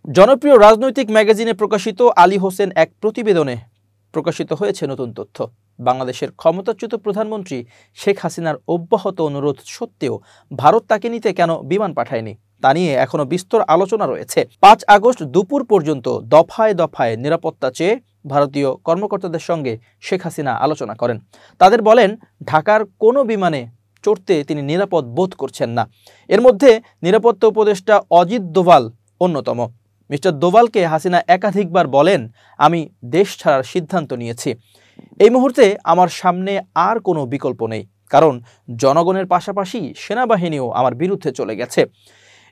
জনপ্রিয় রাজনৈতিক ম্যাগাজিনে প্রকাশিত আলী হোসেন এক প্রতিবেদনে প্রকাশিত হয়েছে নতুন তথ্য। বাংলাদেশের ক্ষমতাচ্যুত প্রধানমন্ত্রী শেখ হাসিনার অব্যাহত অনুরোধ সত্ত্বেও ভারত তাকে নিতে কেন বিমান পাঠায়নি তা নিয়ে এখনো বিস্তর আলোচনা রয়েছে। 5 আগস্ট দুপুর পর্যন্ত দফায় দফায় নিরাপত্তা চেয়ে ভারতীয় কর্মকর্তাদের সঙ্গে শেখ হাসিনা আলোচনা করেন। তাদের বলেন ঢাকার কোনো বিমানে চড়তে তিনি নিরাপদ বোধ করছেন না। এর মধ্যে নিরাপত্তা উপদেষ্টা অজিত দোভাল অন্যতম। মিস্টার দোভালকে হাসিনা একাধিকবার বলেন, আমি দেশ ছাড়ার সিদ্ধান্ত নিয়েছি। এই মুহূর্তে আমার সামনে আর কোনো বিকল্প নেই, কারণ জনগণের পাশাপাশি সেনাবাহিনীও আমার বিরুদ্ধে চলে গেছে।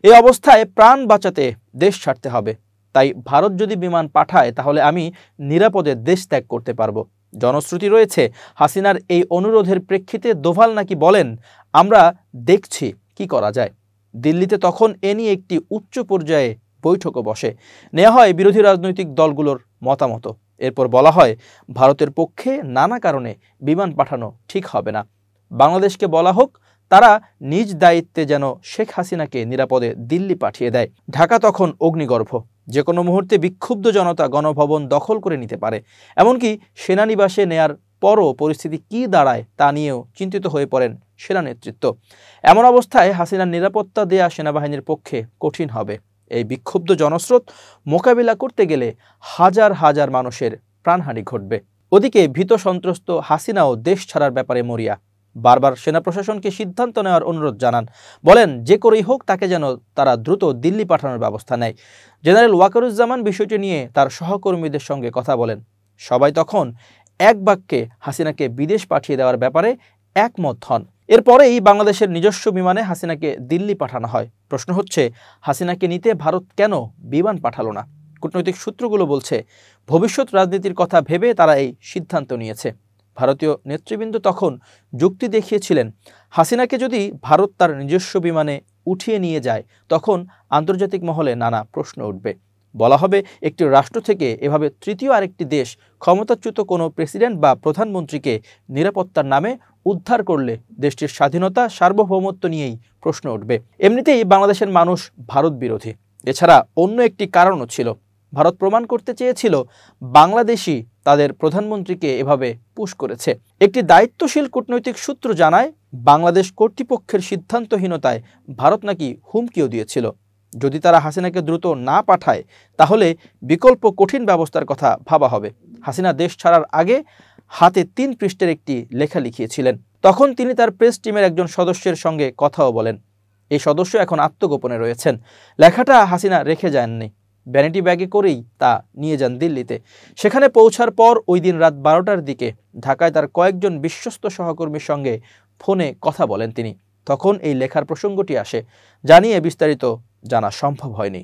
এই অবস্থায় প্রাণ বাঁচাতে দেশ ছাড়তে হবে। তাই ভারত যদি বিমান পাঠায় তাহলে আমি নিরাপদে দেশ ত্যাগ করতে পারবো। জনশ্রুতি রয়েছে হাসিনার এই অনুরোধের প্রেক্ষিতে দোভাল নাকি বলেন, আমরা দেখছি কি করা যায়। দিল্লিতে তখন এ নিয়ে একটি উচ্চ পর্যায়ে বৈঠকও বসে, নেওয়া হয় বিরোধী রাজনৈতিক দলগুলোর মতামত। এরপর বলা হয় ভারতের পক্ষে নানা কারণে বিমান পাঠানো ঠিক হবে না। বাংলাদেশকে বলা হোক তারা নিজ দায়িত্বে যেন শেখ হাসিনাকে নিরাপদে দিল্লি পাঠিয়ে দেয়। ঢাকা তখন অগ্নিগর্ভ, যে কোনো মুহূর্তে বিক্ষুব্ধ জনতা গণভবন দখল করে নিতে পারে। এমনকি সেনানিবাসে নেয়ার পরও পরিস্থিতি কী দাঁড়ায় তা নিয়েও চিন্তিত হয়ে পড়েন সেনা নেতৃত্ব। এমন অবস্থায় হাসিনার নিরাপত্তা দেয়া সেনাবাহিনীর পক্ষে কঠিন হবে। এই বিক্ষুব্ধ জনস্রোত মোকাবিলা করতে গেলে হাজার হাজার মানুষের প্রাণহানি ঘটবে। ওদিকে ভীত সন্ত্রস্ত হাসিনাও দেশ ছাড়ার ব্যাপারে মরিয়া। বারবার সেনা প্রশাসনকে সিদ্ধান্ত নেওয়ার অনুরোধ জানান, বলেন যে করেই হোক তাকে যেন তারা দ্রুত দিল্লি পাঠানোর ব্যবস্থা নেয়। জেনারেল ওয়াকারুজ্জামান বিষয়টি নিয়ে তার সহকর্মীদের সঙ্গে কথা বলেন। সবাই তখন এক বাক্যে হাসিনাকে বিদেশ পাঠিয়ে দেওয়ার ব্যাপারে একমত হন। এরপরেই বাংলাদেশের নিজস্ব বিমানে হাসিনাকে দিল্লি পাঠানো হয়। প্রশ্ন হচ্ছে, হাসিনাকে নিতে ভারত কেন বিমান পাঠালো না? কূটনৈতিক সূত্রগুলো বলছে ভবিষ্যৎ রাজনীতির কথা ভেবে তারা এই সিদ্ধান্ত নিয়েছে। ভারতীয় নেতৃবৃন্দ তখন যুক্তি দেখিয়েছিলেন, হাসিনাকে যদি ভারত তার নিজস্ব বিমানে উঠিয়ে নিয়ে যায় তখন আন্তর্জাতিক মহলে নানা প্রশ্ন উঠবে। বলা হবে একটি রাষ্ট্র থেকে এভাবে তৃতীয় আরেকটি দেশ ক্ষমতাচ্যুত কোনো প্রেসিডেন্ট বা প্রধানমন্ত্রীকে নিরাপত্তার নামে উদ্ধার করলে দেশটির স্বাধীনতা সার্বভৌমত্ব নিয়েই প্রশ্ন উঠবে। এমনিতেই বাংলাদেশের মানুষ ভারত বিরোধী। এছাড়া অন্য একটি কারণও ছিল। ভারত প্রমাণ করতে চেয়েছিল বাংলাদেশই তাদের প্রধানমন্ত্রীকে এভাবে পুশ করেছে। একটি দায়িত্বশীল কূটনৈতিক সূত্র জানায়, বাংলাদেশ কর্তৃপক্ষের সিদ্ধান্তহীনতায় ভারত নাকি হুমকিও দিয়েছিল। যদি তারা হাসিনাকে দ্রুত না পাঠায় তাহলে বিকল্প কঠিন ব্যবস্থার কথা ভাবা হবে। হাসিনা দেশ ছাড়ার আগে হাতে 3 পৃষ্ঠার একটি লেখা লিখিয়েছিলেন। তখন তিনি তার প্রেস টিমের একজন সদস্যের সঙ্গে কথাও বলেন। এই সদস্য এখন আত্মগোপনে রয়েছেন। লেখাটা হাসিনা রেখে যাননি, ভ্যানিটি ব্যাগে করেই তা নিয়ে যান দিল্লিতে। সেখানে পৌঁছার পর ওই দিন রাত 12টার দিকে ঢাকায় তার কয়েকজন বিশ্বস্ত সহকর্মীর সঙ্গে ফোনে কথা বলেন তিনি। তখন এই লেখার প্রসঙ্গটি আসে, জানিয়ে বিস্তারিত জানা সম্ভব হয়নি।